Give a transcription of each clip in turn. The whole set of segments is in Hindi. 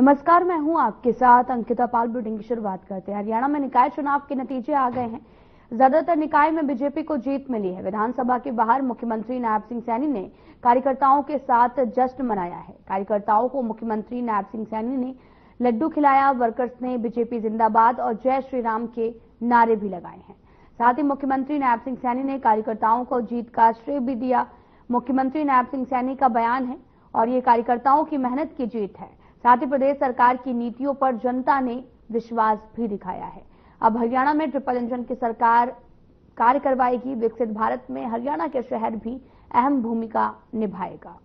नमस्कार, मैं हूं आपके साथ अंकिता पाल। बुलेटिन की शुरुआत करते हैं। हरियाणा में निकाय चुनाव के नतीजे आ गए हैं। ज्यादातर निकाय में बीजेपी को जीत मिली है। विधानसभा के बाहर मुख्यमंत्री नायब सिंह सैनी ने कार्यकर्ताओं के साथ जश्न मनाया है। कार्यकर्ताओं को मुख्यमंत्री नायब सिंह सैनी ने लड्डू खिलाया। वर्कर्स ने बीजेपी जिंदाबाद और जय श्री राम के नारे भी लगाए हैं। साथ ही मुख्यमंत्री नायब सिंह सैनी ने कार्यकर्ताओं को जीत का श्रेय भी दिया। मुख्यमंत्री नायब सिंह सैनी का बयान है और ये कार्यकर्ताओं की मेहनत की जीत है। साथ ही प्रदेश सरकार की नीतियों पर जनता ने विश्वास भी दिखाया है। अब हरियाणा में ट्रिपल इंजन की सरकार कार्य करवाएगी। विकसित भारत में हरियाणा के शहर भी अहम भूमिका निभाएगा।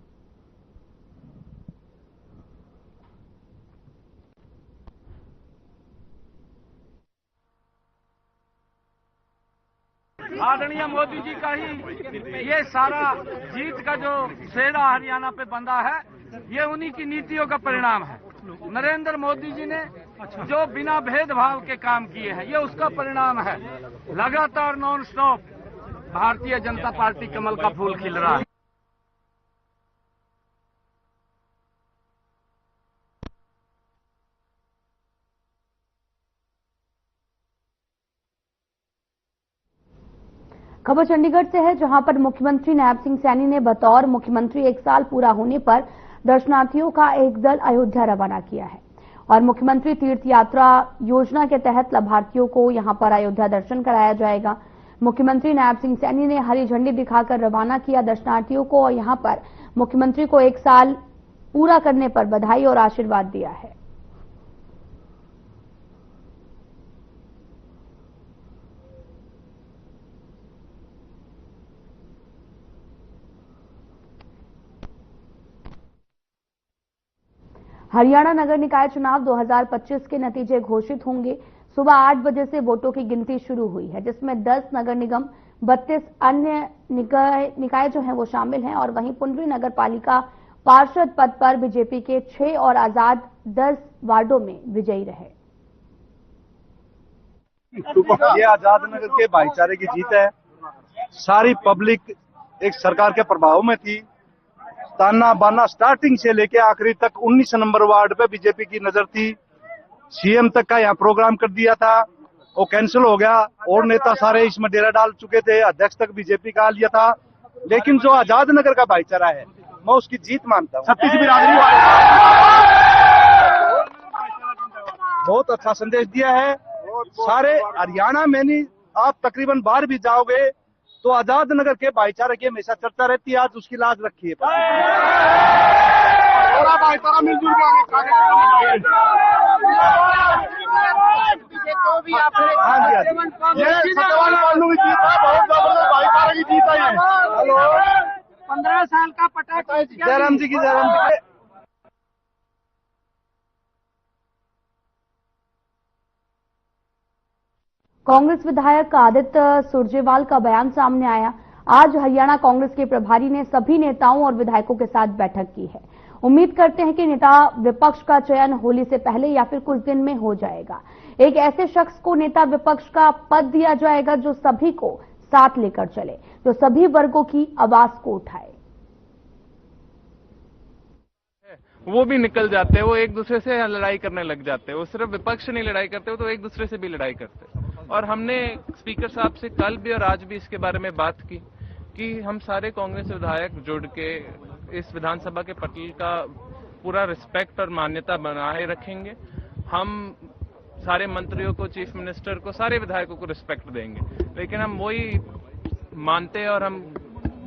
आदरणीय मोदी जी का ही ये सारा जीत का जो सेड़ा हरियाणा पे बंधा है, ये उन्हीं की नीतियों का परिणाम है। नरेंद्र मोदी जी ने जो बिना भेदभाव के काम किए हैं, ये उसका परिणाम है। लगातार non stop Bharatiya Janata party कमल का फूल खिल रहा है। खबर चंडीगढ़ से है, जहां पर मुख्यमंत्री नायब सिंह सैनी ने बतौर मुख्यमंत्री 1 साल पूरा होने पर दर्शनार्थियों का एक दल अयोध्या रवाना किया है और मुख्यमंत्री तीर्थ यात्रा योजना के तहत लाभार्थियों को यहां पर अयोध्या दर्शन कराया जाएगा। मुख्यमंत्री नायब सिंह सैनी ने हरी झंडी दिखाकर रवाना किया दर्शनार्थियों को और यहां पर मुख्यमंत्री को 1 साल पूरा करने पर बधाई और आशीर्वाद दिया है। हरियाणा नगर निकाय चुनाव 2025 के नतीजे घोषित होंगे। सुबह 8 बजे से वोटों की गिनती शुरू हुई है, जिसमें 10 नगर निगम, 32 अन्य निकाय जो हैं वो शामिल हैं और वहीं पुंडरी नगर पालिका पार्षद पद पर बीजेपी के 6 और आजाद 10 वार्डों में विजयी रहे। ये आजाद नगर के भाईचारे की जीत है। सारी पब्लिक एक सरकार के प्रभाव में थी। ताना बाना स्टार्टिंग से लेके आखिरी तक 19 नंबर वार्ड पे बीजेपी की नजर थी। सीएम तक का यहाँ प्रोग्राम कर दिया था, वो कैंसिल हो गया और नेता सारे इसमें डेरा डाल चुके थे। अध्यक्ष तक बीजेपी का लिया था, लेकिन जो आजाद नगर का भाईचारा है मैं उसकी जीत मानता हूँ। छत्तीस बिरादरी बहुत अच्छा संदेश दिया है। सारे हरियाणा में नहीं, आप तकरीबन बाहर भी जाओगे तो आजाद नगर के भाईचारे की हमेशा चर्चा रहती है। आज उसकी लाज रखी है। भाईचारा मिलजुल भाईचारे की जीत आई है। 15 साल का पटा जयराम जी की जयराम जी के कांग्रेस विधायक आदित्य सुरजेवाल का बयान सामने आया। आज हरियाणा कांग्रेस के प्रभारी ने सभी नेताओं और विधायकों के साथ बैठक की है। उम्मीद करते हैं कि नेता विपक्ष का चयन होली से पहले या फिर कुछ दिन में हो जाएगा। एक ऐसे शख्स को नेता विपक्ष का पद दिया जाएगा जो सभी को साथ लेकर चले, जो सभी वर्गों की आवाज को उठाए। वो भी निकल जाते हैं, वो एक दूसरे से लड़ाई करने लग जाते हैं। वो सिर्फ विपक्ष नहीं लड़ाई करते, वो तो एक दूसरे से भी लड़ाई करते हैं। और हमने स्पीकर साहब से कल भी और आज भी इसके बारे में बात की कि हम सारे कांग्रेस विधायक जुड़ के इस विधानसभा के पटल का पूरा रिस्पेक्ट और मान्यता बनाए रखेंगे। हम सारे मंत्रियों को, चीफ मिनिस्टर को, सारे विधायकों को रिस्पेक्ट देंगे, लेकिन हम वही मानते हैं और हम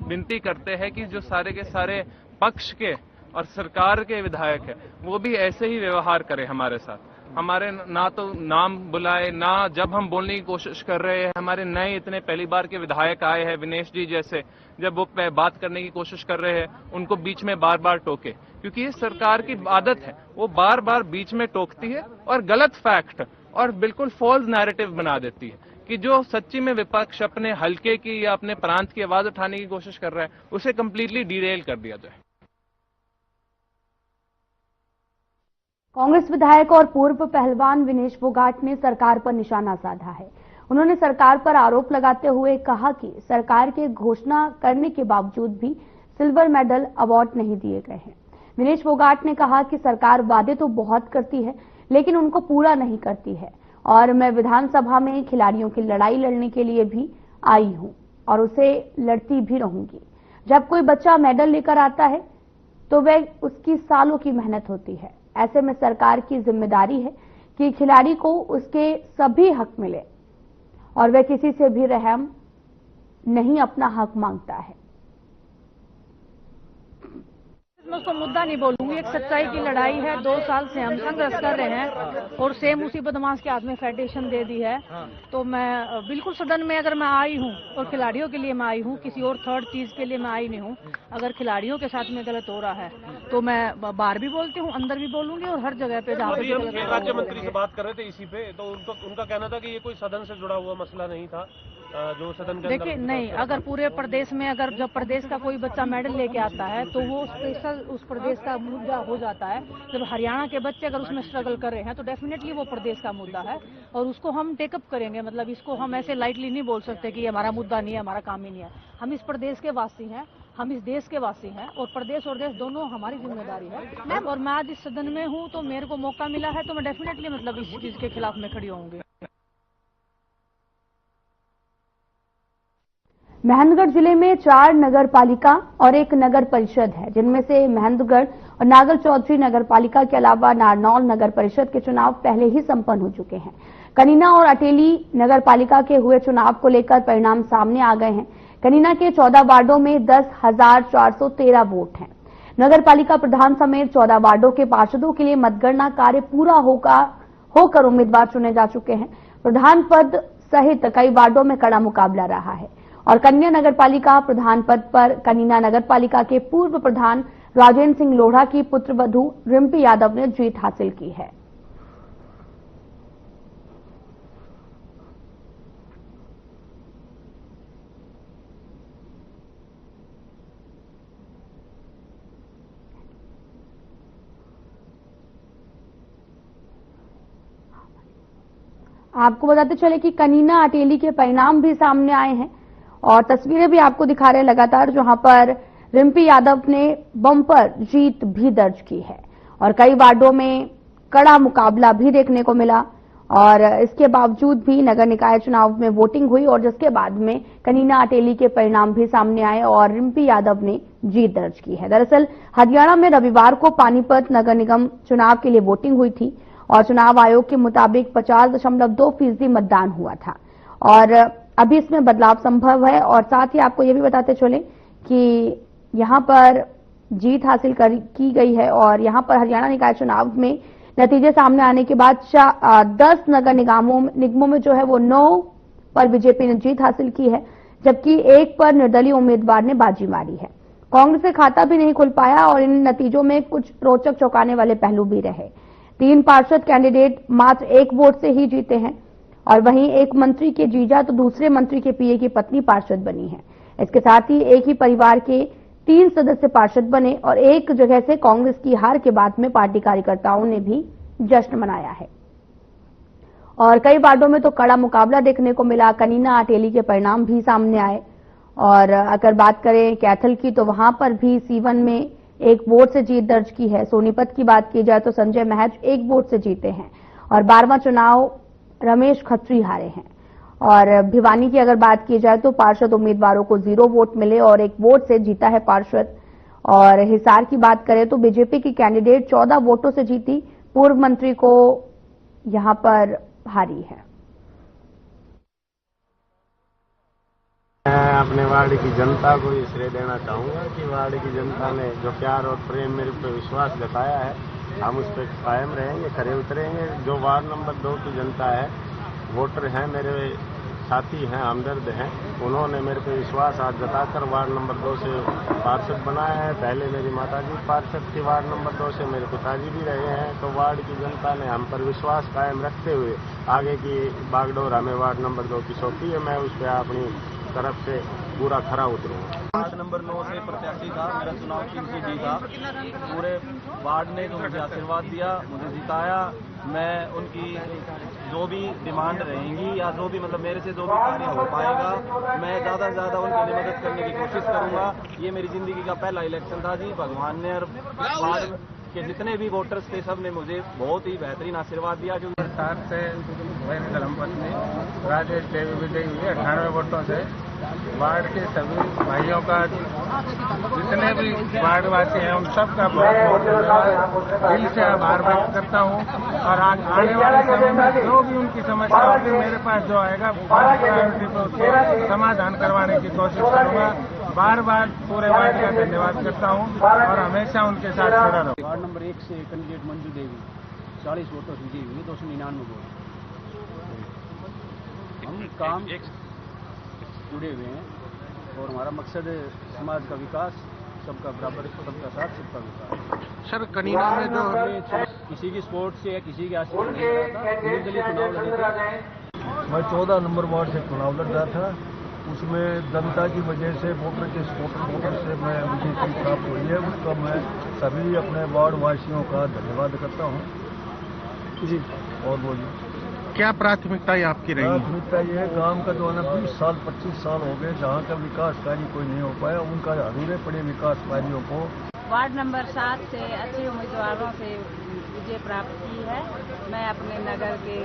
विनती करते हैं कि जो सारे के सारे पक्ष के और सरकार के विधायक है वो भी ऐसे ही व्यवहार करें हमारे साथ। हमारे ना तो नाम बुलाए, ना जब हम बोलने की कोशिश कर रहे हैं हमारे नए इतने पहली बार के विधायक आए हैं विनेश जी जैसे, जब वो बात करने की कोशिश कर रहे हैं उनको बीच में बार बार टोके, क्योंकि ये सरकार की आदत है, वो बार बार बीच में टोकती है और गलत फैक्ट और बिल्कुल फॉल्स नैरेटिव बना देती है कि जो सच्ची में विपक्ष अपने हल्के की या अपने प्रांत की आवाज उठाने की कोशिश कर रहा है उसे कंप्लीटली डिरेल कर दिया जाए। कांग्रेस विधायक और पूर्व पहलवान विनेश फोगाट ने सरकार पर निशाना साधा है। उन्होंने सरकार पर आरोप लगाते हुए कहा कि सरकार के घोषणा करने के बावजूद भी सिल्वर मेडल अवार्ड नहीं दिए गए हैं। दिनेश फोगाट ने कहा कि सरकार वादे तो बहुत करती है लेकिन उनको पूरा नहीं करती है और मैं विधानसभा में खिलाड़ियों की लड़ाई लड़ने के लिए भी आई हूं और उसे लड़ती भी रहूंगी। जब कोई बच्चा मेडल लेकर आता है तो वह उसकी सालों की मेहनत होती है। ऐसे में सरकार की जिम्मेदारी है कि खिलाड़ी को उसके सभी हक मिले और वह किसी से भी रहम नहीं अपना हक मांगता है। मैं उसको मुद्दा नहीं बोलूंगी, एक सच्चाई की लड़ाई है। 2 साल से हम संघर्ष कर रहे हैं और सेम उसी बदमाश के हाथ में फेडरेशन दे दी है। तो मैं बिल्कुल सदन में अगर मैं आई हूँ और खिलाड़ियों के लिए मैं आई हूँ, किसी और थर्ड चीज के लिए मैं आई नहीं हूँ। अगर खिलाड़ियों के साथ में गलत हो रहा है तो मैं बाहर भी बोलती हूँ, अंदर भी बोलूंगी और हर जगह पे जहाँ पे हम राज्य मंत्री से बात कर रहे थे इसी पे, तो उनका कहना था कि ये कोई सदन से जुड़ा हुआ मसला नहीं था जो सदन के देखिए नहीं, अगर पूरे प्रदेश में अगर जब प्रदेश का कोई बच्चा मेडल लेके आता है तो वो स्पेशल उस प्रदेश का मुद्दा हो जाता है। जब हरियाणा के बच्चे अगर उसमें स्ट्रगल कर रहे हैं तो डेफिनेटली वो प्रदेश का मुद्दा है और उसको हम टेकअप करेंगे। मतलब इसको हम ऐसे लाइटली नहीं बोल सकते कि हमारा मुद्दा नहीं है, हमारा काम ही नहीं है। हम इस प्रदेश के वासी हैं, हम इस देश के वासी हैं और प्रदेश और देश दोनों हमारी जिम्मेदारी है। और मैं आज इस सदन में हूँ तो मेरे को मौका मिला है तो मैं डेफिनेटली मतलब इस चीज के खिलाफ में खड़ी होंगी। महेंद्रगढ़ जिले में 4 नगर पालिका और 1 नगर परिषद है, जिनमें से महेंद्रगढ़ और नागर चौधरी नगर पालिका के अलावा नारनौल नगर परिषद के चुनाव पहले ही संपन्न हो चुके हैं। कनीना और अटेली नगर पालिका के हुए चुनाव को लेकर परिणाम सामने आ गए हैं। कनीना के 14 वार्डों में 10,413 वोट हैं। नगर पालिका प्रधान समेत 14 वार्डों के पार्षदों के लिए मतगणना कार्य पूरा होकर उम्मीदवार चुने जा चुके हैं। प्रधान पद सहित कई वार्डों में कड़ा मुकाबला रहा है और कन्या नगर पालिका प्रधान पद पर कनीना नगर पालिका के पूर्व प्रधान राजेंद्र सिंह लोढ़ा की पुत्रवधू रिम्पी यादव ने जीत हासिल की है। आपको बताते चले कि कनीना अटेली के परिणाम भी सामने आए हैं और तस्वीरें भी आपको दिखा रहे हैं लगातार, जहां पर रिम्पी यादव ने बम्पर जीत भी दर्ज की है और कई वार्डों में कड़ा मुकाबला भी देखने को मिला और इसके बावजूद भी नगर निकाय चुनाव में वोटिंग हुई और जिसके बाद में कनीना अटेली के परिणाम भी सामने आए और रिम्पी यादव ने जीत दर्ज की है। दरअसल हरियाणा में रविवार को पानीपत नगर निगम चुनाव के लिए वोटिंग हुई थी और चुनाव आयोग के मुताबिक 50.2% मतदान हुआ था और अभी इसमें बदलाव संभव है। और साथ ही आपको यह भी बताते चले कि यहां पर जीत हासिल की गई है और यहां पर हरियाणा निकाय चुनाव में नतीजे सामने आने के बाद 10 नगर निगमों में जो है वो 9 पर बीजेपी ने जीत हासिल की है, जबकि 1 पर निर्दलीय उम्मीदवार ने बाजी मारी है। कांग्रेस का खाता भी नहीं खुल पाया और इन नतीजों में कुछ रोचक चौंकाने वाले पहलू भी रहे। 3 पार्षद कैंडिडेट मात्र 1 वोट से ही जीते हैं और वहीं एक मंत्री के जीजा तो दूसरे मंत्री के पीए की पत्नी पार्षद बनी है। इसके साथ ही एक ही परिवार के 3 सदस्य पार्षद बने और एक जगह से कांग्रेस की हार के बाद में पार्टी कार्यकर्ताओं ने भी जश्न मनाया है और कई वार्डों में तो कड़ा मुकाबला देखने को मिला। कनीना अटेली के परिणाम भी सामने आए और अगर बात करें कैथल की तो वहां पर भी C1 में 1 वोट से जीत दर्ज की है। सोनीपत की बात की जाए तो संजय महज 1 वोट से जीते हैं और 12वां चुनाव रमेश खत्री हारे हैं। और भिवानी की अगर बात की जाए तो पार्षद उम्मीदवारों को 0 वोट मिले और 1 वोट से जीता है पार्षद। और हिसार की बात करें तो बीजेपी की कैंडिडेट 14 वोटों से जीती, पूर्व मंत्री को यहां पर हारी है। मैं अपने वार्ड की जनता को ये श्रेय देना चाहूंगा कि वार्ड की जनता ने जो प्यार और प्रेम मेरे पे विश्वास जताया है, हम उस पर कायम रहेंगे, खरे उतरेंगे। जो वार्ड नंबर 2 की जनता है, वोटर हैं, मेरे साथी हैं, हमदर्द हैं, उन्होंने मेरे पे विश्वास आज जताकर वार्ड नंबर 2 से पार्षद बनाया है। पहले मेरी माताजी पार्षद थी वार्ड नंबर 2 से, मेरे पिताजी भी रहे हैं। तो वार्ड की जनता ने हम पर विश्वास कायम रखते हुए आगे की बागडोर हमें वार्ड नंबर 2 की सौंपी है। मैं उस पर अपनी तरफ से पूरा खरा उतरूंगा। वार्ड नंबर 9 से प्रत्याशी था, मेरा चुनाव चिन्ह से जीता। पूरे वार्ड ने जो मुझे आशीर्वाद दिया, मुझे जिताया, मैं उनकी जो भी डिमांड रहेंगी या जो भी मतलब मेरे से जो भी कार्य हो पाएगा, मैं ज़्यादा से ज़्यादा उनके लिए मदद करने की कोशिश करूंगा। ये मेरी ज़िंदगी का पहला इलेक्शन था जी। भगवान ने और वार्ड के जितने भी वोटर्स थे सब ने मुझे बहुत ही बेहतरीन आशीर्वाद दिया। क्योंकि 7 से कलम पत्नी राजेश देवी विजयी हुई 98 वोटों से। वार्ड के सभी भाइयों का, जितने भी वार्डवासी हैं उन सब का बहुत बहुत धन्यवाद, दिल से आभार व्यक्त करता हूं। और आने वाले समय में जो भी उनकी समस्या होगी मेरे पास जो आएगा प्रायोरिटी पर उसको समाधान करवाने की कोशिश करूंगा। बार बार पूरे वार्ड का धन्यवाद करता हूं और हमेशा उनके साथ खड़ा रहूंगा। वार्ड नंबर 1 से कैंडिडेट मंजू देवी 40 वोटों से जीती हुई, 299 वोट। हम काम जुड़े हुए हैं और हमारा मकसद है समाज का विकास, सबका बराबर, सबका साथ, सबका विकास। सर, कनीना में जो किसी की सपोर्ट से या किसी के आश्रय नहीं रहा था, निर्दलीय चुनाव लड़े थे। मैं 14 नंबर वार्ड से चुनाव लड़ रहा था। उसमें जनता की वजह से, वोटर के वोटर से मैं मुझे जीत प्राप्त हुई है। उसका मैं सभी अपने वार्ड वासियों का धन्यवाद करता हूँ जी। और बोलिए, क्या प्राथमिकता है आपकी रही? प्राथमिकता ये है, गांव का जो है ना 20 साल 25 साल हो गए जहाँ का विकास कार्य कोई नहीं हो पाया, उनका अधूरे पड़े विकास कार्यों को। वार्ड नंबर 7 से अच्छे उम्मीदवारों से विजय प्राप्त की है। मैं अपने नगर के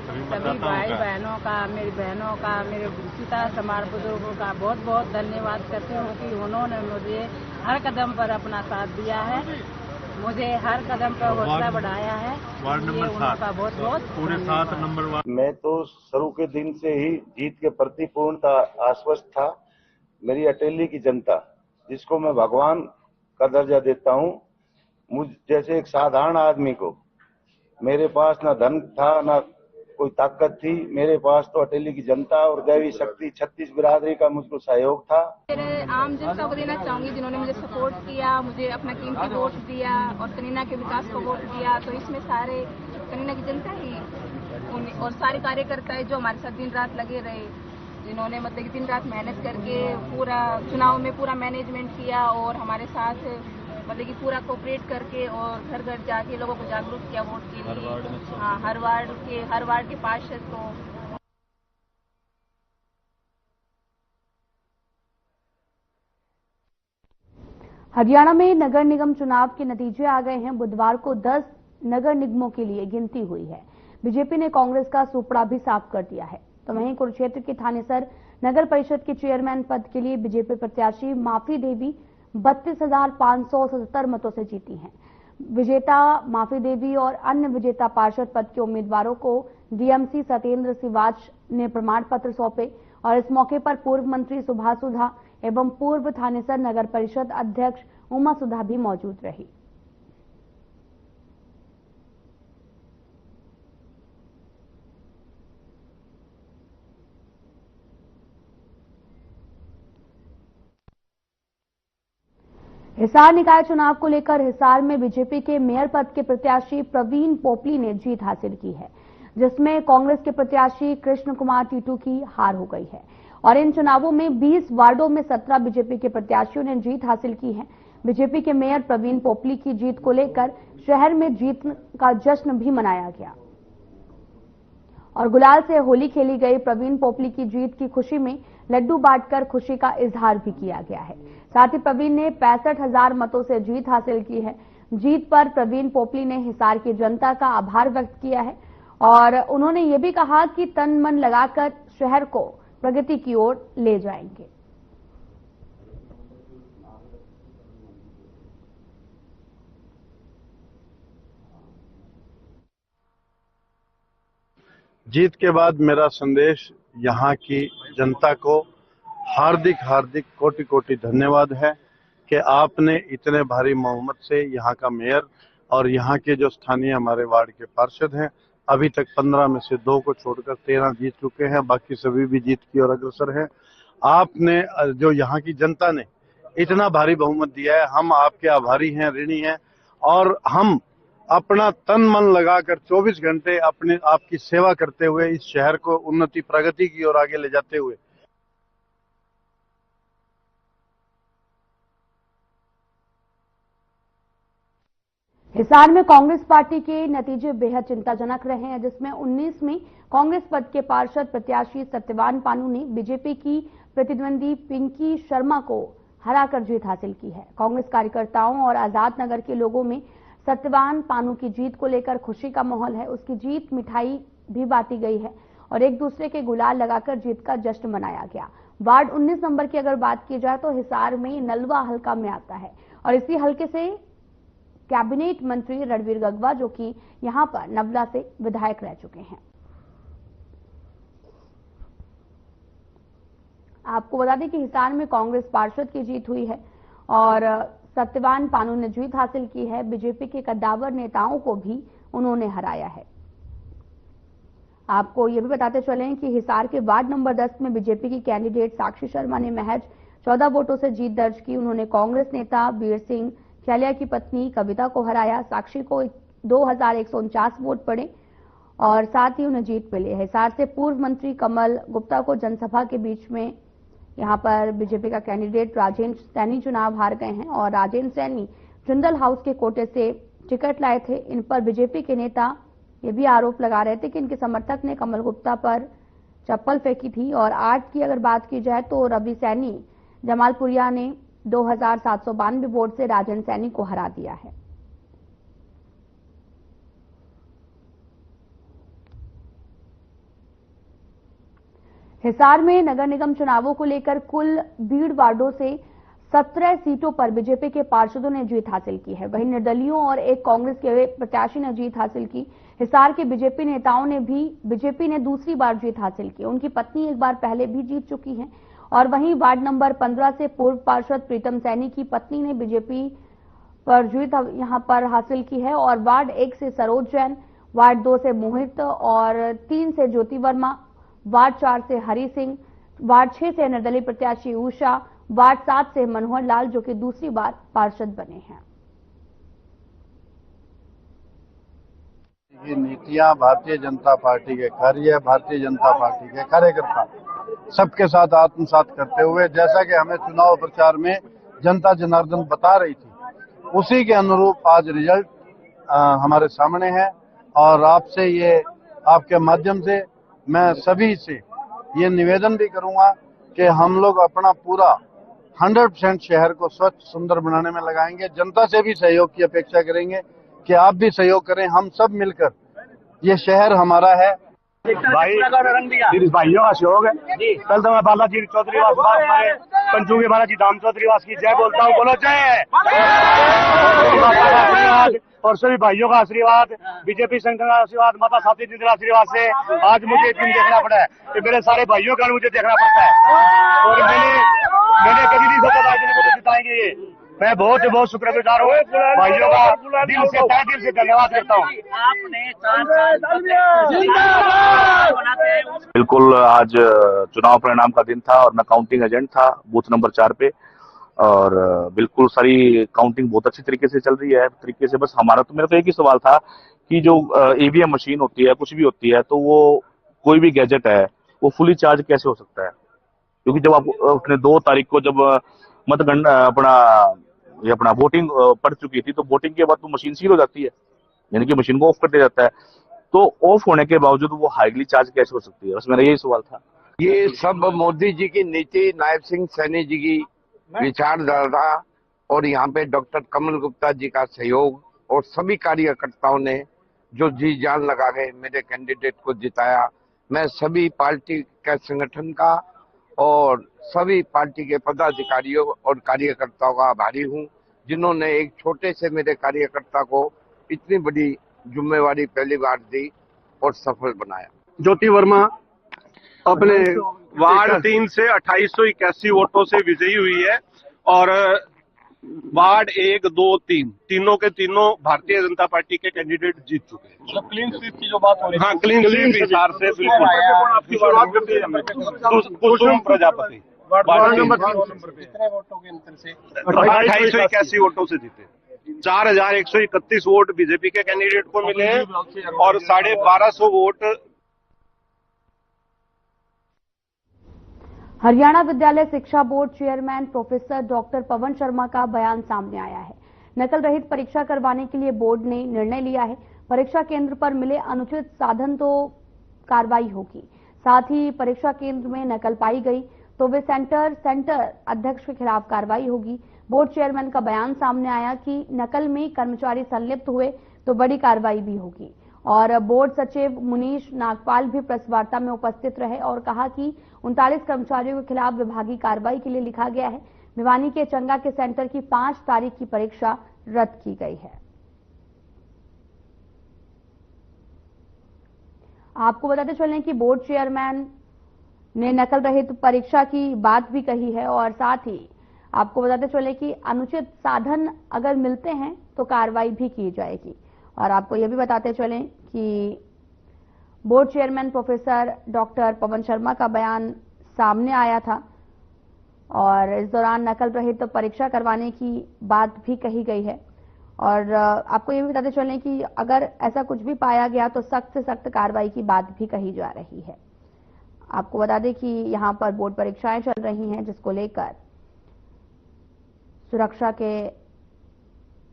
सभी भाई बहनों का, मेरी बहनों का, मेरे पिता समाज बुजुर्गों का बहुत बहुत धन्यवाद करती हूँ कि उन्होंने मुझे हर कदम पर अपना साथ दिया है, मुझे हर कदम पर हौसला बढ़ाया है। वार्ड नंबर 7 का बहुत बहुत पूरे 7 नंबर वार्ड। मैं तो शुरू के दिन से ही जीत के प्रति पूर्णतः आश्वस्त था। मेरी अटेली की जनता, जिसको मैं भगवान का दर्जा देता हूँ, मुझ जैसे एक साधारण आदमी को, मेरे पास न धन था न कोई ताकत थी, मेरे पास तो अटेली की जनता और दैवी शक्ति 36 बिरादरी का मुझको सहयोग था। मेरे आम जनता को देना चाहूंगी जिन्होंने मुझे सपोर्ट किया, मुझे अपना कीमती वोट दिया और कनीना के विकास को वोट दिया। तो इसमें सारे कनीना की जनता ही और सारे कार्यकर्ता जो हमारे साथ दिन रात लगे रहे, जिन्होंने मतलब कि दिन रात मेहनत करके पूरा चुनाव में पूरा मैनेजमेंट किया और हमारे साथ मतलब कि पूरा कोऑपरेट करके और घर घर जाके लोगों को जागरूक किया वोट के लिए। हाँ, हर वार्ड के पार्षद को। हरियाणा में नगर निगम चुनाव के नतीजे आ गए हैं। बुधवार को 10 नगर निगमों के लिए गिनती हुई है। बीजेपी ने कांग्रेस का सुपड़ा भी साफ कर दिया है। तो वहीं कुरुक्षेत्र के थानेसर नगर परिषद के चेयरमैन पद के लिए बीजेपी प्रत्याशी माफी देवी 32,577 मतों से जीती हैं। विजेता माफी देवी और अन्य विजेता पार्षद पद के उम्मीदवारों को डीएमसी सत्येंद्र सिवाच ने प्रमाण पत्र सौंपे और इस मौके पर पूर्व मंत्री सुभा सुधा एवं पूर्व थानेसर नगर परिषद अध्यक्ष उमा सुधा भी मौजूद रही। हिसार निकाय चुनाव को लेकर हिसार में बीजेपी के मेयर पद के प्रत्याशी प्रवीण पोपली ने जीत हासिल की है, जिसमें कांग्रेस के प्रत्याशी कृष्ण कुमार टीटू की हार हो गई है। और इन चुनावों में 20 वार्डों में 17 बीजेपी के प्रत्याशियों ने जीत हासिल की है। बीजेपी के मेयर प्रवीण पोपली की जीत को लेकर शहर में जीत का जश्न भी मनाया गया और गुलाल से होली खेली गई। प्रवीण पोपली की जीत की खुशी में लड्डू बांटकर खुशी का इजहार भी किया गया है। साथ ही प्रवीण ने 65,000 मतों से जीत हासिल की है। जीत पर प्रवीण पोपली ने हिसार की जनता का आभार व्यक्त किया है और उन्होंने ये भी कहा कि तन मन लगाकर शहर को प्रगति की ओर ले जाएंगे। जीत के बाद मेरा संदेश यहाँ की जनता को हार्दिक हार्दिक कोटि कोटि धन्यवाद है कि आपने इतने भारी बहुमत से यहाँ का मेयर और यहाँ के जो स्थानीय हमारे वार्ड के पार्षद हैं, अभी तक 15 में से 2 को छोड़कर 13 जीत चुके हैं, बाकी सभी भी जीत की ओर अग्रसर हैं। आपने जो यहाँ की जनता ने इतना भारी बहुमत दिया है, हम आपके आभारी हैं, ऋणी हैं और हम अपना तन मन लगाकर 24 घंटे अपने आपकी सेवा करते हुए इस शहर को उन्नति प्रगति की ओर आगे ले जाते हुए हिसार में कांग्रेस पार्टी के नतीजे बेहद चिंताजनक रहे हैं, जिसमें 19 में कांग्रेस पद के पार्षद प्रत्याशी सत्यवान पानू ने बीजेपी की प्रतिद्वंदी पिंकी शर्मा को हराकर जीत हासिल की है। कांग्रेस कार्यकर्ताओं और आजाद नगर के लोगों में सत्यवान पानू की जीत को लेकर खुशी का माहौल है। उसकी जीत मिठाई भी बांटी गई है और एक दूसरे के गुलाल लगाकर जीत का जश्न मनाया गया। वार्ड 19 नंबर की अगर बात की जाए तो हिसार में नलवा हल्का में आता है और इसी हल्के से कैबिनेट मंत्री रणवीर गगवा, जो कि यहां पर नवला से विधायक रह चुके हैं। आपको बता दें कि हिसार में कांग्रेस पार्षद की जीत हुई है और सत्यवान पानू ने जीत हासिल की है। बीजेपी के कद्दावर नेताओं को भी उन्होंने हराया है। आपको यह भी बताते चलें कि हिसार के वार्ड नंबर 10 में बीजेपी की कैंडिडेट साक्षी शर्मा ने महज 14 वोटों से जीत दर्ज की। उन्होंने कांग्रेस नेता वीर सिंह खैलिया की पत्नी कविता को हराया। साक्षी को 2149 वोट पड़े और साथ ही उन्हें जीत मिली है। हिसार से पूर्व मंत्री कमल गुप्ता को जनसभा के बीच में यहां पर बीजेपी का कैंडिडेट राजेंद्र सैनी चुनाव हार गए हैं और राजेंद्र सैनी जिंदल हाउस के कोटे से टिकट लाए थे। इन पर बीजेपी के नेता ये भी आरोप लगा रहे थे कि इनके समर्थक ने कमल गुप्ता पर चप्पल फेंकी थी। और 8 की अगर बात की जाए तो रवि सैनी जमालपुरिया ने 2792 वोट से राजेंद्र सैनी को हरा दिया है। हिसार में नगर निगम चुनावों को लेकर कुल 20 वार्डों से 17 सीटों पर बीजेपी के पार्षदों ने जीत हासिल की है। वहीं निर्दलीयों और एक कांग्रेस के प्रत्याशी ने जीत हासिल की। हिसार के बीजेपी नेताओं ने भी बीजेपी ने दूसरी बार जीत हासिल की। उनकी पत्नी एक बार पहले भी जीत चुकी हैं। और वहीं वार्ड नंबर 15 से पूर्व पार्षद प्रीतम सैनी की पत्नी ने बीजेपी पर जीत यहां पर हासिल की है। और वार्ड 1 से सरोज जैन, वार्ड 2 से मोहित और 3 से ज्योति वर्मा, वार्ड 4 से हरि सिंह, वार्ड 6 से निर्दलीय प्रत्याशी उषा, वार्ड 7 से मनोहर लाल, जो कि दूसरी बार पार्षद बने हैं। ये नीतियां भारतीय जनता पार्टी के कार्य, भारतीय जनता पार्टी के कार्यकर्ता सबके साथ आत्मसात करते हुए, जैसा कि हमें चुनाव प्रचार में जनता जनार्दन बता रही थी, उसी के अनुरूप आज रिजल्ट हमारे सामने है। और आपसे ये, आपके माध्यम से मैं सभी से ये निवेदन भी करूंगा कि हम लोग अपना पूरा 100% शहर को स्वच्छ सुंदर बनाने में लगाएंगे। जनता से भी सहयोग की अपेक्षा करेंगे कि आप भी सहयोग करें। हम सब मिलकर, ये शहर हमारा है। भाई भाइयों का सहयोग है। कल तो मैं बालाजी चौधरी वास, पंचू के बालाजी धाम चौधरी वास की जय बोलता हूँ। बोलो जय। और सभी भाइयों का आशीर्वाद, बीजेपी संगठन का आशीर्वाद, माता साथी जिंदल आशीर्वाद से आज मुझे दिन देखना पड़ा है कि मेरे सारे भाइयों का मुझे देखना पड़ता है। और मैंने कभी नहीं सोचा था कि मुझे जिताएंगे ये। मैं बहुत शुक्रगुजार हूँ भाइयों का, दिल से तहे दिल से धन्यवाद करता हूँ। बिल्कुल आज चुनाव परिणाम का दिन था और मैं काउंटिंग एजेंट था बूथ नंबर 4 पे। और बिल्कुल सारी काउंटिंग बहुत अच्छी तरीके से चल रही है। तरीके से बस मेरा तो एक ही सवाल था कि जो ईवीएम मशीन होती है, कुछ भी होती है, तो वो कोई भी गैजेट है वो फुली चार्ज कैसे हो सकता है? क्योंकि जब आप अपने 2 तारीख को जब मतगणना अपना वोटिंग पड़ चुकी थी, तो वोटिंग के बाद तो मशीन सील हो जाती है, यानी कि मशीन को ऑफ कर दिया जाता है। तो ऑफ होने के बावजूद वो हाईली चार्ज कैसे हो सकती है? बस मेरा यही सवाल था। ये सब मोदी जी की नीति, नायब सिंह सैनी जी की विचारधारा और यहाँ पे डॉक्टर कमल गुप्ता जी का सहयोग और सभी कार्यकर्ताओं ने जो जी जान लगा के मेरे कैंडिडेट को जिताया। मैं सभी पार्टी के संगठन का और सभी पार्टी के पदाधिकारियों और कार्यकर्ताओं का आभारी हूँ, जिन्होंने एक छोटे से मेरे कार्यकर्ता को इतनी बड़ी जिम्मेवारी पहली बार दी और सफल बनाया। ज्योति वर्मा अपने वार्ड 3 से 2881 वोटों से विजयी हुई है और वार्ड 1, 2, 3 तीनों के तीनों भारतीय जनता पार्टी के कैंडिडेट जीत चुके हैं। मतलब क्लीन स्वीप की जो बात हो रही है। हाँ, क्लीन स्वीप हिसार से बिल्कुल। आपकी शुरुआत करते हैं कुसुम प्रजापति वार्ड नंबर 3 कितने वोटों के अंतर से? 2881 वोटों से जीते। 4131 वोट बीजेपी के कैंडिडेट को मिले हैं और 1250 वोट हरियाणा विद्यालय शिक्षा board chairman professor doctor Pawan Sharma का बयान सामने आया है। नकल रहित परीक्षा करवाने के लिए बोर्ड ने निर्णय लिया है। परीक्षा केंद्र पर मिले अनुचित साधन तो कार्रवाई होगी, साथ ही परीक्षा केंद्र में नकल पाई गई तो वे सेंटर अध्यक्ष के खिलाफ कार्रवाई होगी। बोर्ड चेयरमैन का बयान सामने आया कि नकल में कर्मचारी संलिप्त हुए तो बड़ी कार्रवाई भी होगी। और बोर्ड सचिव मुनीश नागपाल भी प्रेस वार्ता में उपस्थित रहे और कहा कि 39 कर्मचारियों के खिलाफ विभागीय कार्रवाई के लिए लिखा गया है। भिवानी के चंगा के सेंटर की 5 तारीख की परीक्षा रद्द की गई है। आपको बताते चलें कि बोर्ड चेयरमैन ने नकल रहित परीक्षा की बात भी कही है और साथ ही आपको बताते चलें कि अनुचित साधन अगर मिलते हैं तो कार्रवाई भी की जाएगी। और आपको यह भी बताते चलें कि board chairman professor doctor Pawan Sharma का बयान सामने आया था और इस दौरान नकल रहित परीक्षा करवाने की बात भी कही गई है। और आपको ये भी बताते चलें कि अगर ऐसा कुछ भी पाया गया तो सख्त से सख्त कार्रवाई की बात भी कही जा रही है। आपको बता दें कि यहां पर बोर्ड परीक्षाएं चल रही हैं, जिसको लेकर सुरक्षा के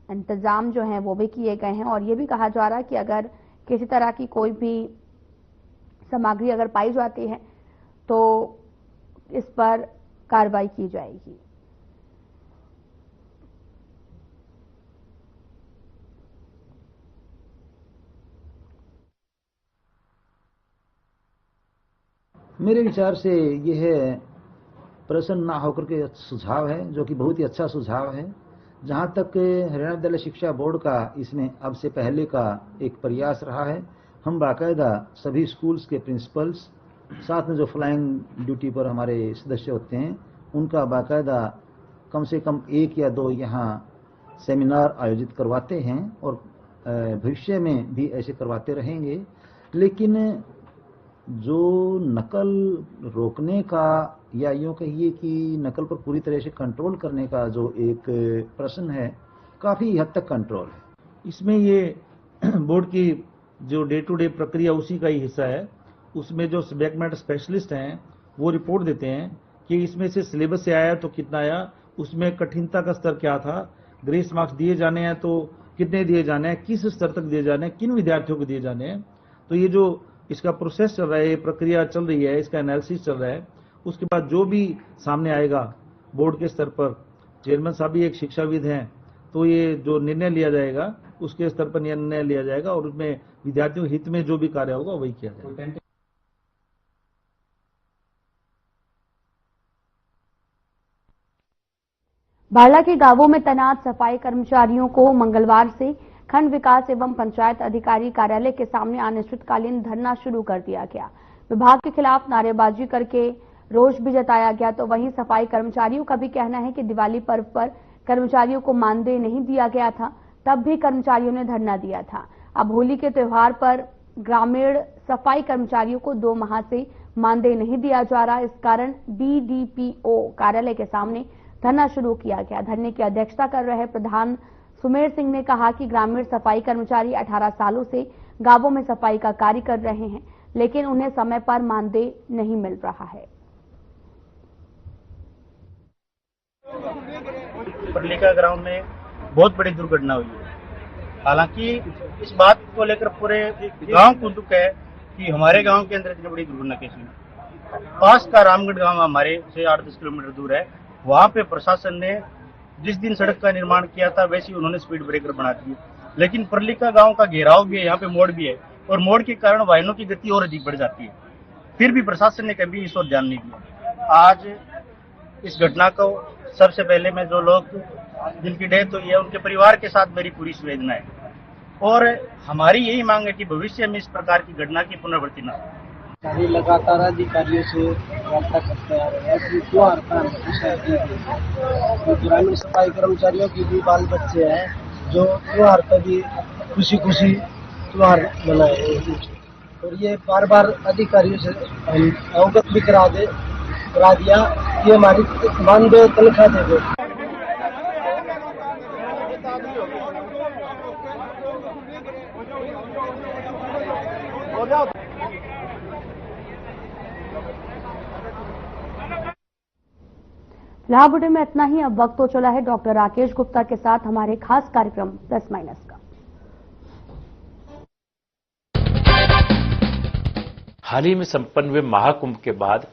इंतजाम जो हैं वो भी किए गए हैं और ये भी कहा जा रहा है कि अगर किसी तरह की कोई भी सामग्री अगर पाई जाती है तो इस पर कार्रवाई की जाएगी। मेरे विचार से यह प्रसन्न ना होकर के सुझाव है, जो कि बहुत ही अच्छा सुझाव है। जहां तक हरियाणा विद्यालय शिक्षा बोर्ड का इसमें अब से पहले का एक प्रयास रहा है, हम बाकायदा सभी स्कूल्स के प्रिंसिपल्स, साथ में जो फ्लाइंग ड्यूटी पर हमारे सदस्य होते हैं, उनका बाकायदा कम से कम 1 या 2 यहाँ सेमिनार आयोजित करवाते हैं और भविष्य में भी ऐसे करवाते रहेंगे। लेकिन जो नकल रोकने का या यूँ कहिए कि नकल पर पूरी तरह से कंट्रोल करने का जो एक प्रश्न है, काफ़ी हद तक कंट्रोल है। इसमें ये बोर्ड की जो डे टू डे प्रक्रिया उसी का ही हिस्सा है। उसमें जो सब्जेक्ट मैटर स्पेशलिस्ट हैं वो रिपोर्ट देते हैं कि इसमें से सिलेबस से आया तो कितना आया, उसमें कठिनता का स्तर क्या था, ग्रेस मार्क्स दिए जाने हैं तो कितने दिए जाने हैं, किस स्तर तक दिए जाने हैं, किन विद्यार्थियों को दिए जाने हैं। तो ये जो इसका प्रोसेस चल रहा है, ये प्रक्रिया चल रही है, इसका एनालिसिस चल रहा है। उसके बाद जो भी सामने आएगा बोर्ड के स्तर पर, चेयरमैन साहब भी एक शिक्षाविद हैं, तो ये जो निर्णय लिया जाएगा उसके स्तर पर निर्णय लिया जाएगा और उसमें विद्यार्थियों हित में जो भी कार्य होगा वही किया जाएगा। बाला के गांवों में तैनात सफाई कर्मचारियों को मंगलवार से खंड विकास एवं पंचायत अधिकारी कार्यालय के सामने अनिश्चितकालीन धरना शुरू कर दिया गया। विभाग के खिलाफ नारेबाजी करके रोष भी जताया गया। तो वहीं सफाई कर्मचारियों का भी कहना है कि दिवाली पर्व पर कर्मचारियों को मानदेय नहीं दिया गया था, तब भी कर्मचारियों ने धरना दिया था। अब होली के त्योहार पर ग्रामीण सफाई कर्मचारियों को 2 माह से मानदेय नहीं दिया जा रहा। इस कारण BDPO कार्यालय के सामने धरना शुरू किया गया। धरने की अध्यक्षता कर रहे प्रधान सुमेर सिंह ने कहा कि ग्रामीण सफाई कर्मचारी 18 सालों से गांवों में सफाई का कार्य कर रहे हैं, लेकिन उन्हें समय पर मानदेय नहीं मिल रहा है। परलिका ग्राउंड में बहुत बड़ी दुर्घटना हुई है। हालांकि इस बात को लेकर पूरे गांव को दुख है कि हमारे गांव के अंदर इतनी बड़ी दुर्घटना कैसे हुई। पास का रामगढ़ गांव हमारे से 8-10 किलोमीटर दूर है। वहां पे प्रशासन ने जिस दिन सड़क का निर्माण किया था वैसे ही उन्होंने स्पीड ब्रेकर बना दिए, लेकिन परलिका गांव का घेराव भी है, यहाँ पे मोड़ भी है और मोड़ के कारण वाहनों की गति और अधिक बढ़ जाती है। फिर भी प्रशासन ने कभी इस ओर ध्यान नहीं दिया। आज इस घटना को सबसे पहले मैं जो लोग जिनकी डेथ हुई है उनके परिवार के साथ मेरी पूरी संवेदना है और हमारी यही मांग है कि भविष्य में इस प्रकार की घटना की पुनरावृत्ति न हो। लगातार अधिकारियों से वार्ता करते आ रहे हैं कि त्योहार पर तो ग्रामीण सफाई कर्मचारियों की भी बाल बच्चे हैं जो त्योहार पर भी खुशी खुशी त्योहार मनाए और ये बार बार अधिकारियों से अवगत भी करा दिया कि हमारी मानदेय तनख्वाह दे दो। फिलहाल बुलेटिन में इतना ही। अब वक्त हो चला है डॉक्टर राकेश गुप्ता के साथ हमारे खास कार्यक्रम प्लस माइनस का। हाल ही में संपन्न हुए महाकुंभ के बाद